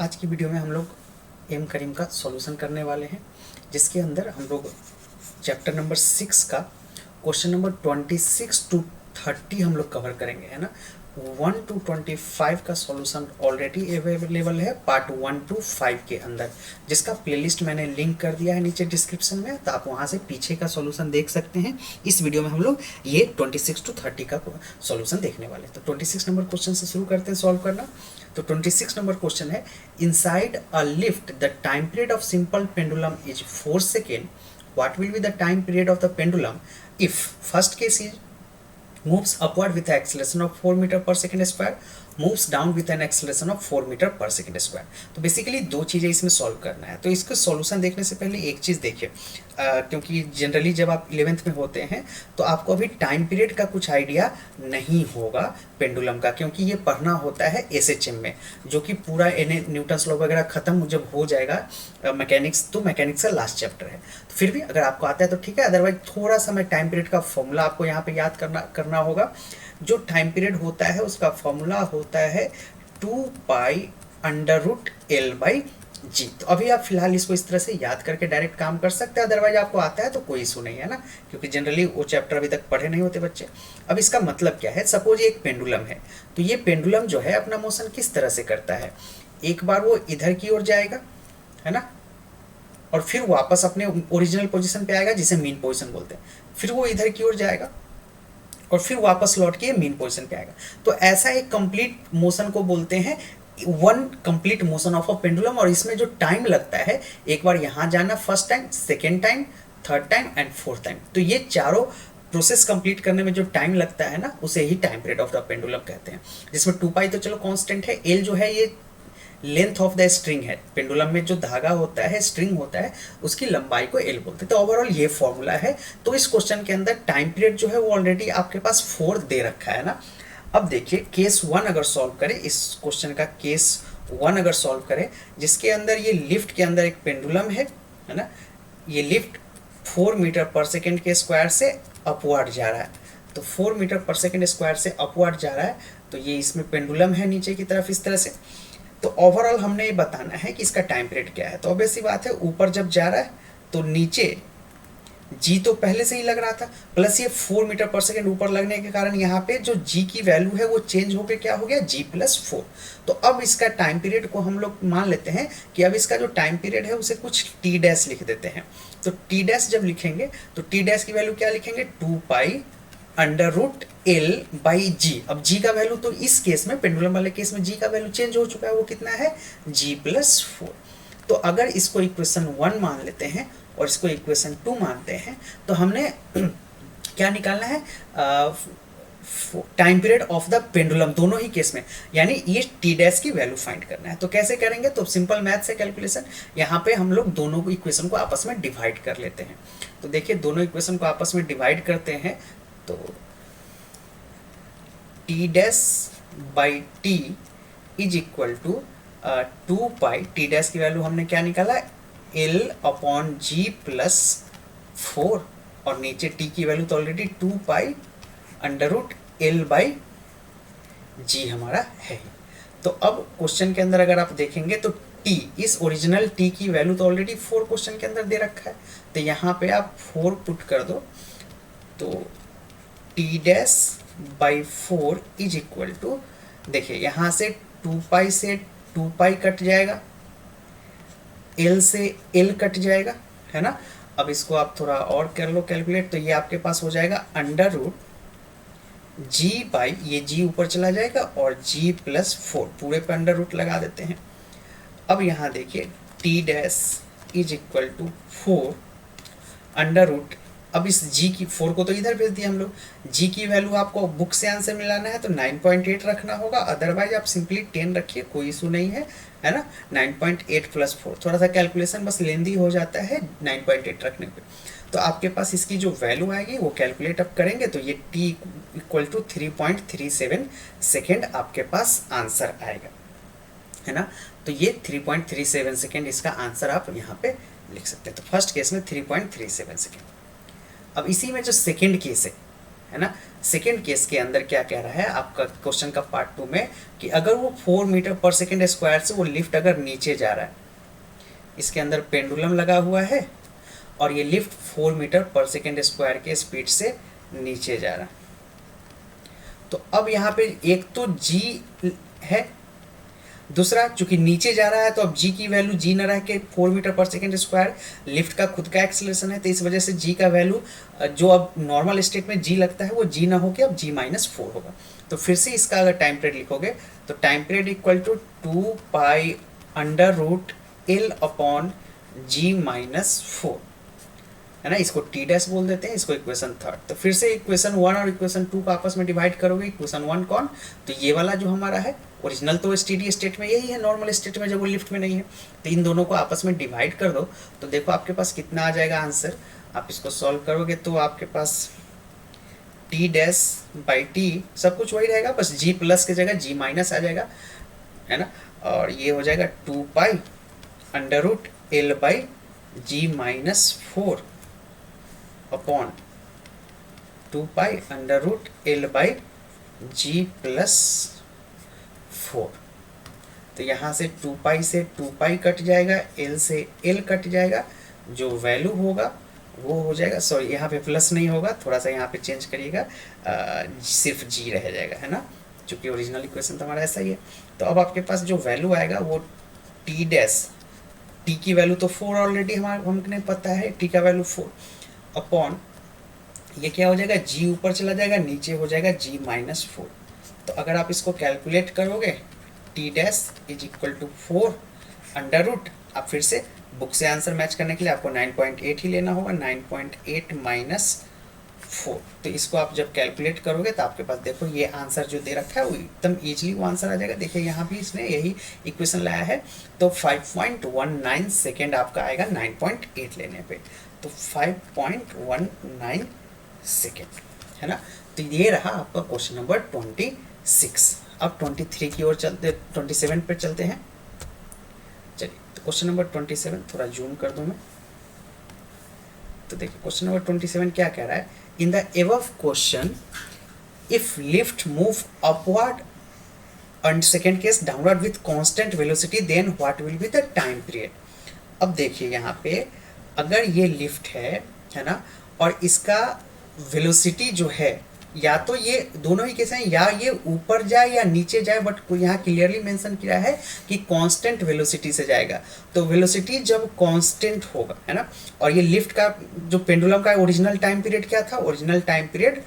आज की वीडियो में हम लोग एम करीम का सॉल्यूशन करने वाले हैं, जिसके अंदर हम लोग चैप्टर नंबर 6 का क्वेश्चन नंबर 26 टू 30 हम लोग कवर करेंगे, है ना। 1 to 25 का सॉल्यूशन ऑलरेडी अवेलेबल है पार्ट 1 to 5 के अंदर, जिसका प्लेलिस्ट मैंने लिंक कर दिया है नीचे डिस्क्रिप्शन में, तो आप वहाँ से पीछे का सॉल्यूशन देख सकते हैं। इस वीडियो में हम लोग ये 26 to 30 का सॉल्यूशन देखने वाले हैं। तो 26 नंबर क्वेश्चन से शुरू करते हैं सॉल्व करना। तो 26 नंबर क्वेश्चन है, inside a lift the time period of simple pendulum is 4 second, what will be the time period of the pendulum if first case is moves upward with an acceleration of 4 meter per second square, moves down with an acceleration of 4 meter per second square। तो basically दो चीज़ें इसमें solve करना है। तो इसको solution देखने से पहले एक चीज़ देखिए, क्योंकि जनरली जब आप 11th में होते हैं तो आपको अभी टाइम पीरियड का कुछ आइडिया नहीं होगा पेंडुलम का, क्योंकि ये पढ़ना होता है एसएचएम में, जो कि पूरा न्यूटन्स लॉ वगैरह खत्म जब हो जाएगा मैकेनिक्स, तो मैकेनिक्स का लास्ट चैप्टर है। तो फिर भी अगर आपको आता है तो ठीक है, अदरवाइज थोड़ा सा मैं टाइम पीरियड का फॉर्मूला आपको यहाँ पे याद करना होगा। जो टाइम पीरियड होता है उसका फॉर्मूला होता है 2 pi under root L by G. तो अभी आप फिलहाल इसको इस तरह से याद करके डायरेक्ट काम कर सकते हैं, अदरवाइज आपको आता है तो कोई इशू नहीं है ना, क्योंकि जनरली वो चैप्टर अभी तक पढ़े नहीं होते बच्चे। अब इसका मतलब क्या है, सपोज ये एक पेंडुलम है, तो ये पेंडुलम जो है अपना मोशन किस तरह से करता है, एक बार वो इधर की ओर जाएगा, है ना, और फिर वापस अपने ओरिजिनल पोजीशन पे आएगा जिसे मीन पोजीशन बोलते हैं, फिर वो इधर की ओर जाएगा और फिर वापस लौट के मीन पोजीशन पे आएगा। तो ऐसा एक कंप्लीट मोशन को बोलते हैं one complete motion of a pendulum. और इसमें जो टाइम लगता है, एक बार यहाँ जाना first time, second time, third time and fourth time, तो ये चारों प्रोसेस कंप्लीट करने में जो टाइम लगता है ना, उसे ही time period of the pendulum कहते हैं। जिसमें 2 पाई तो चलो कांस्टेंट है, एल जो है ये लेंथ ऑफ द स्ट्रिंग है, पेंडुलम में जो धागा होता है, स्ट्रिंग होता है, उसकी लंबाई को एल बोलते हैं। तो ओवरऑल ये फॉर्मूला है। तो इस क्वेश्चन के अंदर टाइम पीरियड जो है वो ऑलरेडी आपके पास 4 दे रखा है ना। अब देखिए केस 1 अगर सॉल्व करें, इस क्वेश्चन का केस 1 अगर सॉल्व करें, जिसके अंदर ये लिफ्ट के अंदर एक पेंडुलम है ना, ये लिफ्ट 4 मीटर पर सेकेंड के स्क्वायर से अपवर्ड जा रहा है। तो 4 मीटर पर सेकेंड स्क्वायर से अपवर्ड जा रहा है, तो ये इसमें पेंडुलम है नीचे की तरफ इस तरह से। तो ओवरऑल हमने ये बताना है कि इसका टाइम पीरियड क्या है। तो ऑब्वियस सी बात है, ऊपर जब जा रहा है तो नीचे जी तो पहले से ही लग रहा था, प्लस ये 4 मीटर पर सेकेंड ऊपर लगने के कारण यहाँ पे जो जी की वैल्यू है वो चेंज होकर क्या हो गया, जी प्लस 4। तो अब इसका टाइम पीरियड को हम लोग मान लेते हैं कि अब इसका जो टाइम पीरियड है उसे कुछ टी डैश लिख देते हैं। तो टी डैश जब लिखेंगे तो टी डैश की वैल्यू क्या लिखेंगे, 2 pi under root L by G. अब जी का वैल्यू तो इस केस में, पेंडुलम वाले केस में जी का वैल्यू चेंज हो चुका है, वो कितना है, जी प्लस 4। तो अगर इसको इक्वेशन 1 मान लेते हैं और इसको इक्वेशन 2 मानते हैं, तो हमने क्या निकालना है, time period of the pendulum दोनों ही केस में, यानी ये टी डैश की वैल्यू फाइंड करना है। तो कैसे करेंगे, तो सिंपल मैथ से कैलकुलेशन, यहाँ पे हम लोग दोनों इक्वेशन को आपस में डिवाइड कर लेते हैं। तो देखिए दोनों इक्वेशन को आपस में डिवाइड करते हैं, तो T dash by T is equal to 2 pi, T dash की वैल्यू हमने क्या निकाला, एल अपॉन जी प्लस 4, और नीचे टी की वैल्यू तो already 2 pi under root L by G हमारा है। तो अब क्वेश्चन के अंदर अगर आप देखेंगे तो टी, इस ओरिजिनल टी की वैल्यू तो ऑलरेडी 4 क्वेश्चन के अंदर दे रखा है, तो यहाँ पे आप 4 पुट कर दो, तो T dash by 4 is equal to, देखिए यहाँ से 2 पाई से 2 पाई कट जाएगा, एल से एल कट जाएगा, है ना। अब इसको आप थोड़ा और कर लो कैलकुलेट, तो ये आपके पास हो जाएगा अंडर रूट जी बाई, ये जी ऊपर चला जाएगा और जी प्लस 4, पूरे पे अंडर रूट लगा देते हैं। अब यहाँ देखिए T dash is equal to 4 under root, अब इस जी की 4 को तो इधर भेज दिया हम लोग, जी की वैल्यू आपको बुक से आंसर मिलाना है तो 9.8 रखना होगा, अदरवाइज आप सिंपली 10 रखिए, कोई इशू नहीं है ना। 9.8 प्लस 4, थोड़ा सा कैलकुलेशन बस लेंदी हो जाता है 9.8 रखने पे। तो आपके पास इसकी जो वैल्यू आएगी वो कैलकुलेट अप करेंगे तो ये टी इक्वल टू 3.37 सेकेंड आपके पास आंसर आएगा, है ना। तो ये 3.37 सेकेंड इसका आंसर आप यहाँ पे लिख सकते हैं। तो फर्स्ट केस में 3.37 सेकेंड। अब इसी में जो सेकेंड केस है है ना। सेकेंड केस के अंदर क्या कह रहा है आपका क्वेश्चन का पार्ट 2 में कि अगर वो 4 मीटर पर सेकेंड स्क्वायर से वो लिफ्ट अगर नीचे जा रहा है, इसके अंदर पेंडुलम लगा हुआ है और ये lift 4 metre per second square के स्पीड से नीचे जा रहा है। तो अब यहाँ पे एक तो g है, दूसरा चूंकि नीचे जा रहा है तो अब g की वैल्यू g न रह के 4 metre per second square lift का खुद का एक्सेलरेशन है, तो इस वजह से g का वैल्यू जो अब नॉर्मल स्टेट में g लगता है वो g ना होकर अब g-4 होगा। तो फिर से इसका अगर टाइम पीरियड लिखोगे तो time period equal to 2 pi under root L upon g-4, है ना। इसको टी डैश बोल देते हैं, इसको इक्वेशन थर्ड। तो फिर से इक्वेशन 1 और इक्वेशन 2 का आपस में डिवाइड करोगे। इक्वेशन 1 कौन, तो ये वाला जो हमारा है ओरिजिनल तो स्टेडी स्टेट में यही है, नॉर्मल स्टेट में जब वो लिफ्ट में नहीं है, तो इन दोनों को आपस में डिवाइड कर दो। तो देखो आपके पास कितना आ जाएगा आंसर। आप इसको सॉल्व करोगे तो आपके पास टी डैश बाई टी सब कुछ वही रहेगा, बस जी प्लस की जगह जी माइनस आ जाएगा, है ना। और ये हो जाएगा 2 pi under root L by g-4 upon 2 pi under root L by g+4। तो यहाँ से 2 पाई से 2 पाई कट जाएगा, एल से एल कट जाएगा, जो वैल्यू होगा वो हो जाएगा, सॉरी यहाँ पे प्लस नहीं होगा, थोड़ा सा यहाँ पे चेंज करिएगा, सिर्फ जी रह जाएगा, है ना, चूँकि ओरिजिनल इक्वेशन तो हमारा ऐसा ही है। तो अब आपके पास जो वैल्यू आएगा वो टी डैश, टी की वैल्यू तो 4 ऑलरेडी हमने पता है, टी का वैल्यू 4 अपॉन ये क्या हो जाएगा, जी ऊपर चला जाएगा, नीचे हो जाएगा g-4। तो अगर आप इसको कैलकुलेट करोगे T dash is equal to 4 under root, आप फिर से बुक से आंसर मैच करने के लिए आपको 9.8 ही लेना होगा, 9.8 माइनस 4। तो इसको आप जब कैलकुलेट करोगे तो आपके पास देखो ये आंसर जो दे रखा है वो एकदम ईजिली वो आंसर आ जाएगा। देखिए यहाँ भी इसने यही इक्वेशन लाया है, तो 5.19 सेकेंड आपका आएगा 9.8 लेने पे, तो 5.19 सेकेंड, है ना। तो ये रहा आपका क्वेश्चन नंबर 26। अब 23 की ओर चलते, 27 पर चलते हैं। चलिए तो क्वेश्चन नंबर 27 थोड़ा जूम कर दूं मैं। तो देखिए क्वेश्चन नंबर 27 क्या कह रहा है, in the above question if lift move upward and second case downward with constant velocity then what will be the time period. अब देखिए यहाँ पे अगर ये लिफ्ट है ना, और इसका वेलोसिटी जो है या तो ये दोनों ही केस हैं, या ये ऊपर जाए या नीचे जाए, बट यहाँ क्लियरली मेंशन किया है कि कांस्टेंट वेलोसिटी से जाएगा। तो वेलोसिटी जब कांस्टेंट होगा, है ना, और ये लिफ्ट का जो पेंडुलम का ओरिजिनल टाइम पीरियड क्या था, ओरिजिनल टाइम पीरियड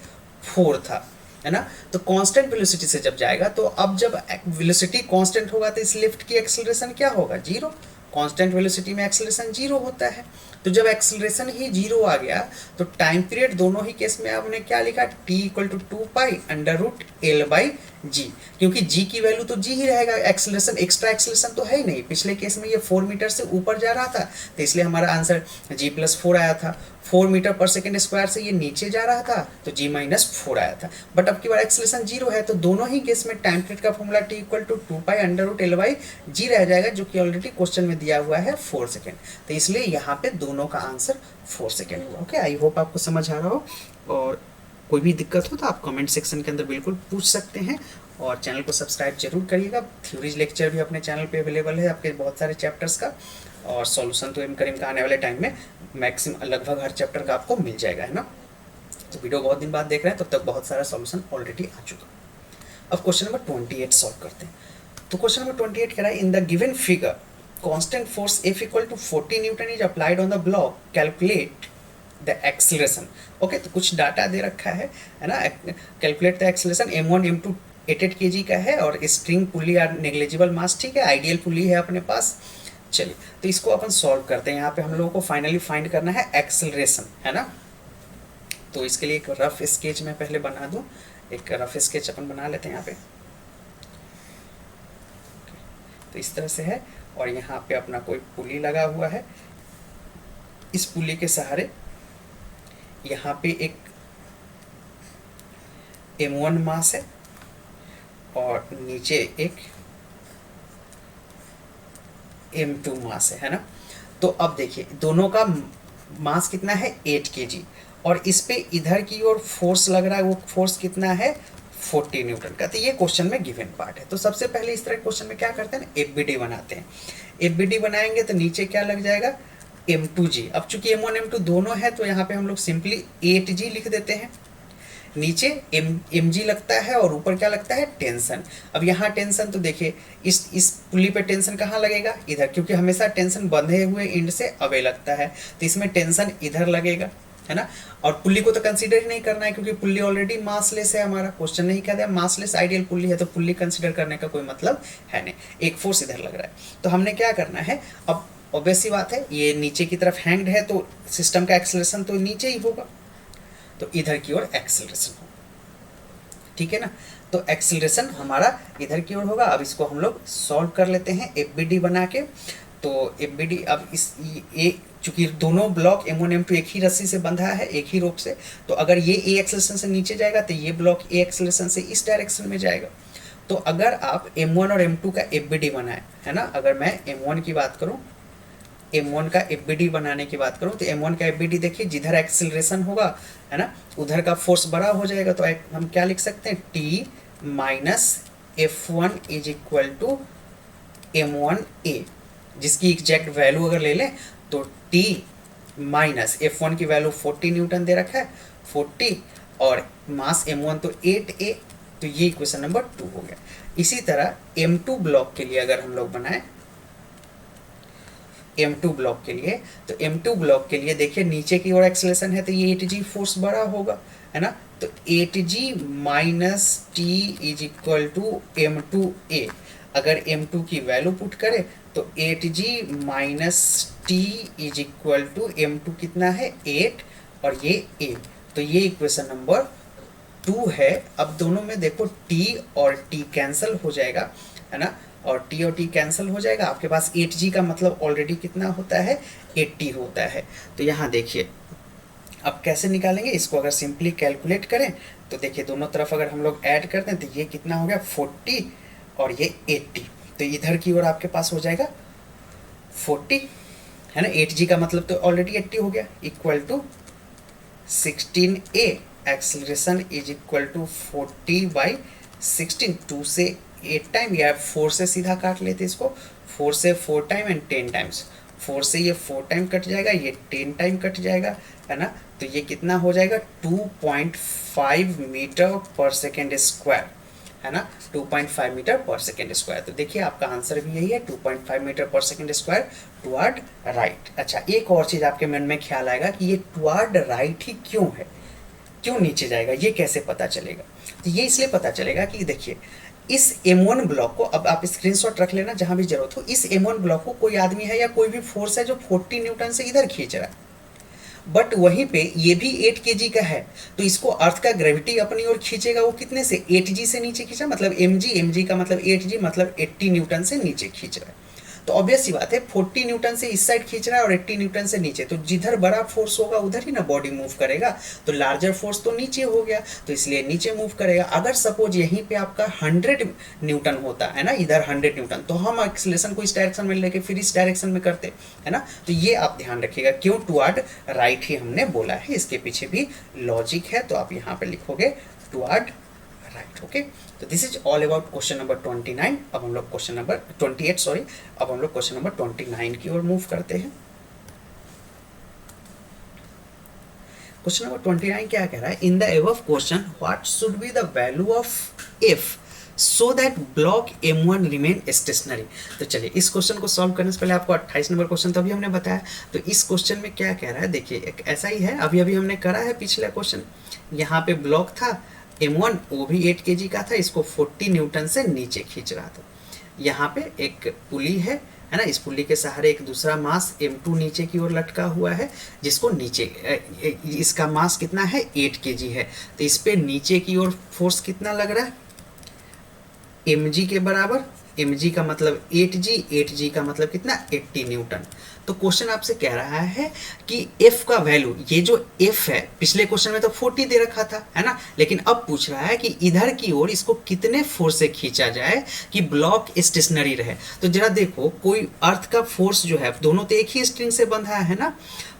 4 था, है ना। तो कांस्टेंट वेलोसिटी से जब जाएगा, तो अब जब वेलोसिटी कांस्टेंट होगा तो इस लिफ्ट की एक्सेलरेशन क्या होगा, 0। कांस्टेंट वेलोसिटी में एक्सेलरेशन 0 होता है, तो जब एक्सेलरेशन ही 0 आ गया तो टाइम पीरियड दोनों ही केस में आपने क्या लिखा, t equal to 2 pi under root L by G, क्योंकि g की वैल्यू तो g ही रहेगा, एक्सेलरेशन एक्स्ट्रा एक्सेलरेशन तो है ही नहीं। पिछले केस में ये 4 मीटर से ऊपर जा रहा था, तो इसलिए हमारा आंसर g+4 आया था। 4 मीटर पर सेकेंड स्क्वायर से ये नीचे जा रहा था तो g-4 आया था, बट अब की बार एक्सेलरेशन 0 है, तो दोनों ही केस में टाइम पीरियड का formula t equal to 2 pi under root L by G रह जाएगा, जो कि ऑलरेडी क्वेश्चन में दिया हुआ है 4 सेकेंड। तो इसलिए यहाँ पे दोनों का आंसर 4 सेकेंड हुआ। ओके, आई होप आपको समझ आ रहा हो, और कोई भी दिक्कत हो तो आप कमेंट सेक्शन के अंदर बिल्कुल पूछ सकते हैं, और चैनल को सब्सक्राइब जरूर करिएगा। थ्योरीज लेक्चर भी अपने चैनल पे अवेलेबल है आपके बहुत सारे चैप्टर्स का, और सॉल्यूशन तो एम करीम का आने वाले टाइम में मैक्सिमम लगभग हर चैप्टर का आपको मिल जाएगा, है ना। तो वीडियो बहुत दिन बाद देख रहे हैं, तब तक बहुत सारा सॉल्यूशन ऑलरेडी आ चुका। अब क्वेश्चन नंबर 28 सॉल्व करते हैं। तो क्वेश्चन नंबर 28 कह रहा है, in the given figure constant force F equal to 40 Newton is applied on the block, calculate the acceleration। Okay, तो कुछ डाटा दे रखा है ना, calculate the acceleration. m1 m2 8 kg का है, और स्ट्रिंग पुली और नेग्लिजिबल मास, ठीक है, आइडियल पुली है अपने पास। चलिए तो इसको अपन सॉल्व करते हैं। यहाँ पे हम लोगों को फाइनली फाइंड करना है एक्सेलरेशन, है ना। तो इसके लिए एक रफ स्केच मैं पहले बना दूं, एक रफ स्केच अपन बना लेते हैं यहाँ पे। तो इस तरह से है, और यहाँ पे अपना कोई पुली लगा हुआ है, इस पुली के सहारे यहाँ पे एक m1 मास है और नीचे एक m2 मास है ना। तो अब देखिए दोनों का मास कितना है, 8 kg, और इस पे इधर की ओर फोर्स लग रहा है, वो फोर्स कितना है 40 न्यूटन का। तो ये क्वेश्चन में गिवन पार्ट है। तो सबसे पहले इस तरह क्वेश्चन में क्या करते हैं ना, एफबीडी बनाते हैं। एफबीडी बनाएंगे तो नीचे क्या लग जाएगा M2G। अब चूंकि M1 M2 दोनों है तो यहाँ पे हम लोग सिंपली 8G लिख देते हैं। नीचे mg लगता है और ऊपर क्या लगता है टेंशन। अब यहाँ टेंशन तो देखिए इस पुल्ली पे टेंशन कहाँ लगेगा इधर, क्योंकि हमेशा टेंशन बंधे हुए एंड से अवे लगता है, तो इसमें टेंशन इधर लगेगा, है ना। और पुल्ली को तो कंसीडर ही नहीं करना है क्योंकि पुल्ली ऑलरेडी मासलेस है, हमारा क्वेश्चन नहीं कहता है मासलेस आइडियल पुल्ली है, तो पुल्ली कंसीडर करने का कोई मतलब है नहीं। एक फोर्स इधर लग रहा है, तो हमने क्या करना है, अब ऑब्वियस सी बात है ये नीचे की तरफ हैंग्ड है तो सिस्टम का एक्सेलरेशन तो नीचे ही होगा, तो इधर की ओर एक्सेलरेशन होगा, ठीक है ना। तो एक्सेलरेशन हमारा इधर की ओर होगा। अब इसको हम लोग सॉल्व कर लेते हैं एफबीडी बना के। तो एफबीडी अब इस चूंकि दोनों ब्लॉक M1 M2 एक ही रस्सी से बंधा है, एक ही रोप से, तो अगर ये ए एक्सेलरेशन से नीचे जाएगा तो ये ब्लॉक ए एक्सेलरेशन से इस डायरेक्शन में जाएगा। तो अगर आप M1 और M2 का एफबीडी बनाए, है ना, अगर मैं M1 की बात करूँ, M1 का एफबीडी बनाने की बात करूं तो M1 का एफबीडी देखिए जिधर एक्सेलरेशन होगा, है ना, उधर का फोर्स बड़ा हो जाएगा। तो हम क्या लिख सकते हैं T minus F1 is equal to M1A, जिसकी एग्जैक्ट वैल्यू अगर ले लें तो T माइनस F1 की वैल्यू 40 न्यूटन दे रखा है, 40, और मास M1 तो 8A, तो ये इक्वेशन नंबर 2 हो गया। इसी तरह M2 ब्लॉक के लिए अगर हम लोग बनाए M2 ब्लॉक के लिए, तो M2 ब्लॉक के लिए देखिए नीचे की ओर एक्सेलरेशन है तो ये 8G फोर्स बड़ा होगा, है ना। तो 8G minus T is equal to M2A। अगर M2 की वैल्यू पुट करें तो 8G minus T is equal to M2 कितना है 8 और ये A, तो ये इक्वेशन नंबर 2 है। अब दोनों में देखो T और T कैंसिल हो जाएगा, है ना, और T और T कैंसिल हो जाएगा। आपके पास 8G का मतलब ऑलरेडी कितना होता है 80 होता है। तो यहाँ देखिए अब कैसे निकालेंगे इसको, अगर सिंपली कैलकुलेट करें तो देखिए दोनों तरफ अगर हम लोग ऐड करते हैं तो ये कितना हो गया 40 और ये 80, तो इधर की ओर आपके पास हो जाएगा 40, है ना। 8G का मतलब तो ऑलरेडी 80 हो गया, equal to 16A acceleration is equal to 40/16, 2 से 8 टाइम या 4 से सीधा काट लेते इसको, 4 से 4 टाइम एंड 10 टाइम्स, 4 से ये 4 टाइम कट जाएगा, ये 10 टाइम कट जाएगा, है ना। तो ये कितना हो जाएगा 2.5 मीटर पर सेकेंड स्क्वायर, है ना, 2.5 मीटर पर सेकेंड स्क्वायर। तो देखिए आपका आंसर भी यही है 2.5 metre per second square toward right. अच्छा, एक और चीज़ आपके मन में ख्याल आएगा कि ये टुवर्ड राइट ही क्यों है, क्यों नीचे जाएगा, ये कैसे पता चलेगा। तो ये इसलिए पता चलेगा कि देखिए इस M1 ब्लॉक को, अब आप स्क्रीनशॉट रख लेना जहां भी जरूरत हो, इस M1 ब्लॉक को कोई आदमी है या कोई भी फोर्स है जो 40 न्यूटन से इधर खींच रहा है, बट वहीं पे ये भी 8 kg का है, तो इसको अर्थ का ग्रेविटी अपनी ओर खींचेगा। वो कितने से 8G से नीचे खींचा, मतलब mg का मतलब 8G, मतलब 80 न्यूटन से नीचे खींच रहा है। तो ऑब्वियस सी बात है 40 न्यूटन से इस साइड खींच रहा है और 80 न्यूटन से नीचे, तो जिधर बड़ा फोर्स होगा उधर ही ना बॉडी मूव करेगा। तो लार्जर फोर्स तो नीचे हो गया, तो इसलिए नीचे मूव करेगा। अगर सपोज यहीं पे आपका 100 न्यूटन होता है ना, इधर 100 न्यूटन, तो हम एक्सेलरेशन को इस डायरेक्शन में लेके फिर इस डायरेक्शन में करते, है ना। तो ये आप ध्यान रखिएगा, क्यों टुवर्ड राइट ही हमने बोला है, इसके पीछे भी लॉजिक है। तो आप यहाँ पे लिखोगे टुवर्ड राइट, ओके। तो this is all about question number 29। अब हम लोग क्वेश्चन नंबर 28 सॉरी, अब हम लोग क्वेश्चन नंबर 29 की ओर मूव करते हैं। क्वेश्चन नंबर 29 क्या कह रहा है, in the above question what should be the value of F so that block M1 remain stationery. तो चलिए इस क्वेश्चन को सॉल्व करने से पहले आपको 28 नंबर क्वेश्चन तो अभी हमने बताया, तो इस क्वेश्चन में क्या कह रहा है, देखिए एक ऐसा ही है, अभी अभी हमने करा है पिछला क्वेश्चन। यहाँ पे ब्लॉक था M1, वो भी 8 kg का था, इसको 40 न्यूटन से नीचे खींच रहा था। यहाँ पे एक पुली है ना, इस पुली के सहारे एक दूसरा मास M2 नीचे की ओर लटका हुआ है, जिसको नीचे इसका मास कितना है 8 kg है। तो इस पे नीचे की ओर फोर्स कितना लग रहा है mg के बराबर, mg का मतलब 8g, 8g का मतलब कितना 80 न्यूटन। तो क्वेश्चन आपसे कह रहा है कि F का वैल्यू, ये जो F है पिछले क्वेश्चन में तो 40 दे रखा था, है ना, लेकिन अब पूछ रहा है कि इधर की ओर इसको कितने फोर्स से खींचा जाए कि ब्लॉक स्टेशनरी रहे। तो जरा देखो, कोई अर्थ का फोर्स जो है, दोनों तो एक ही स्ट्रिंग से बंधा है ना,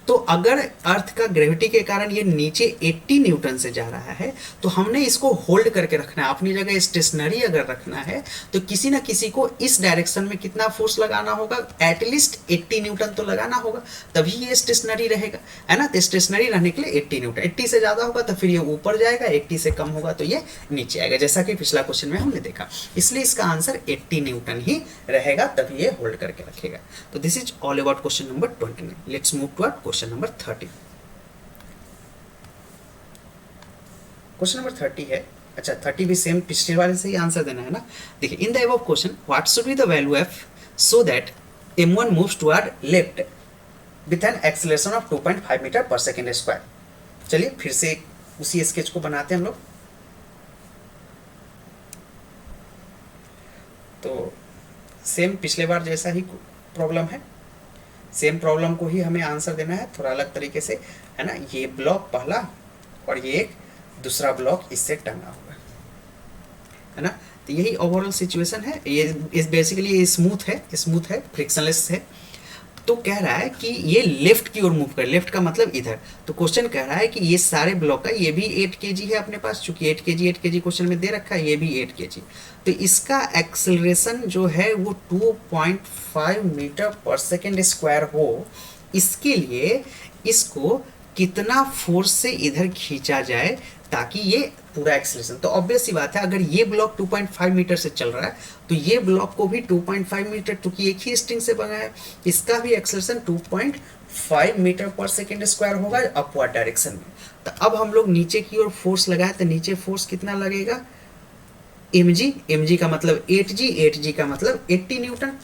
तो अगर अर्थ का ग्रेविटी के कारण ये नीचे 80 न्यूटन से जा रहा है तो हमने इसको होल्ड करके रखना है, अपनी जगह स्टेशनरी अगर रखना है तो किसी ना किसी को इस डायरेक्शन में कितना फोर्स लगाना होगा, एटलीस्ट 80 न्यूटन तो लगाना होगा, तभी ये स्टेशनरी रहेगा, है ना। तो स्टेशनरी रहने के लिए 80 न्यूटन, 80 से ज़्यादा होगा तो फिर ये ऊपर जाएगा, 80 से कम होगा तो ये नीचे आएगा, जैसा कि पिछला क्वेश्चन में हमने देखा। इसलिए इसका आंसर 80 न्यूटन ही रहेगा, तभी ये होल्ड करके रखेगा। तो this is all about question number 29। Let's move to question number 30। Question number 30 है, अच्छा 30 भी सेम पिछले वाले से ही आंसर देना है ना। देखिए, in the above question what should be the value F so that m1 moves toward left with an acceleration of 2.5 metre per second square. चलिए फिर से उसी स्केच को बनाते हैं हम लोग। तो सेम पिछले बार जैसा ही प्रॉब्लम है, सेम प्रॉब्लम को ही हमें आंसर देना है थोड़ा अलग तरीके से, है ना। ये ब्लॉक पहला और ये एक दूसरा ब्लॉक इससे टंगा हुआ है ना। तो यही ओवरऑल सिचुएशन है। ये बेसिकली ये स्मूथ है, फ्रिक्शनलेस है। तो कह रहा है कि ये लेफ्ट की ओर मूव कर, लेफ्ट का मतलब इधर। तो क्वेश्चन कह रहा है कि ये सारे ब्लॉक का, ये भी 8 kg है अपने पास, चूंकि 8 kg क्वेश्चन में दे रखा है, ये भी 8 kg। तो इसका एक्सेलरेशन जो है वो 2.5 मीटर पर सेकेंड स्क्वायर हो, इसके लिए इसको कितना फोर्स से इधर खींचा जाए ताकि ये पूरा एक्सेलरेशन। तो ऑब्वियस सी बात है, अगर ये ब्लॉक 2.5 मीटर से चल रहा है तो ये ब्लॉक को भी 2.5 मीटर, क्योंकि एक ही स्ट्रिंग से बना है, इसका भी acceleration 2.5 metre per second square होगा अपवर्ड डायरेक्शन में। तो अब हम लोग नीचे की ओर फोर्स लगाए तो नीचे फोर्स कितना लगेगा, mg का मतलब 8g, 8g का मतलब 80 न्यूटन।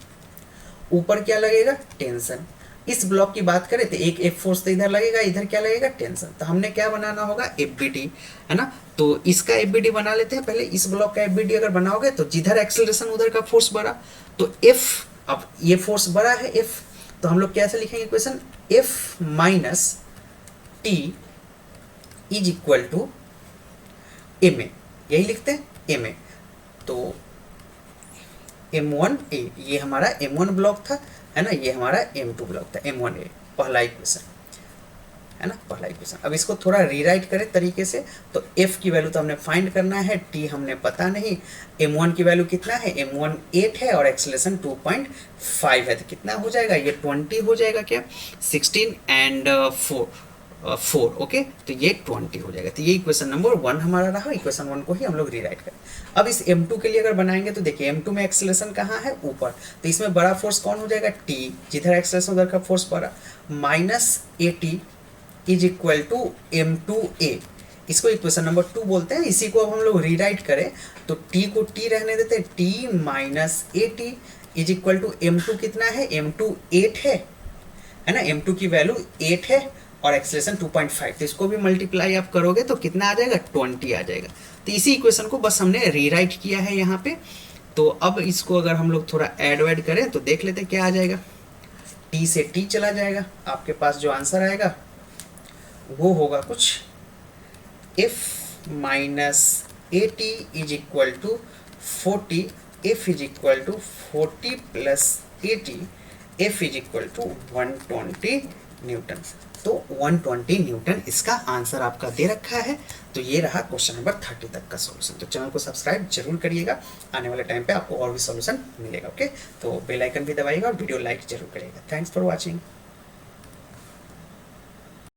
ऊपर क्या लगेगा, टेंशन। इस ब्लॉक की बात करें तो एक एफ फोर्स तो इधर लगेगा, इधर क्या लगेगा, टेंशन। तो हमने क्या बनाना होगा, एफबीडी, है ना। तो इसका एफबीडी बना लेते हैं पहले। इस ब्लॉक का एफबीडी अगर बनाओगे तो जिधर एक्सेलरेशन उधर का फोर्स बढ़ा, तो एफ, अब ये फोर्स बड़ा है एफ, तो हम लोग कैसे लिखेंगे equation, F minus T is equal to M A, यही लिखते हैं एम ए। तो M1A, ये हमारा M1 ब्लॉक था, है ना, ये हमारा M2 ब्लॉक था, M1A पहला इक्वेशन, है ना, पहला इक्वेशन। अब इसको थोड़ा रीराइट करें तरीके से, तो F की वैल्यू तो हमने फाइंड करना है, T हमने पता नहीं, M1 की वैल्यू कितना है, M1 8 है और एक्सेलरेशन 2.5 है, तो कितना हो जाएगा, ये 20 हो जाएगा क्या, 16 एंड 4, ओके, तो ये 20 हो जाएगा। तो ये इक्वेशन नंबर 1 हमारा रहा। इक्वेशन 1 को ही हम लोग रीराइट करें। अब इस M2 के लिए अगर बनाएंगे तो देखिए M2 में एक्सेलरेशन कहाँ है, ऊपर, तो इसमें बड़ा फोर्स कौन हो जाएगा, T, जिधर एक्सेलरेशन उधर का फोर्स बड़ा, minus AT is equal to M2A, इसको इक्वेशन नंबर 2 बोलते हैं। इसी को अब हम लोग रीराइट करें तो T को T रहने देते हैं, T minus AT is equal to M2 कितना है, M2 8 है ना, M2 की वैल्यू 8 है और एक्सेलरेशन 2.5, तो इसको भी मल्टीप्लाई आप करोगे तो कितना आ जाएगा, 20 आ जाएगा। तो इसी इक्वेशन को बस हमने रीराइट किया है यहाँ पे। तो अब इसको अगर हम लोग थोड़ा ऐड वैड करें तो देख लेते हैं क्या आ जाएगा। T से T चला जाएगा, आपके पास जो आंसर आएगा वो होगा कुछ F minus AT is equal to 40, F is equal to 40 plus AT, F is equal to 120 newton. तो 120 न्यूटन इसका आंसर आपका दे रखा है। तो ये रहा क्वेश्चन नंबर 30 तक का सॉल्यूशन। तो चैनल को सब्सक्राइब जरूर करिएगा, आने वाले टाइम पे आपको और भी सॉल्यूशन मिलेगा। ओके, तो बेल आइकन भी दबाइएगा और वीडियो लाइक जरूर करिएगा। Thanks for watching.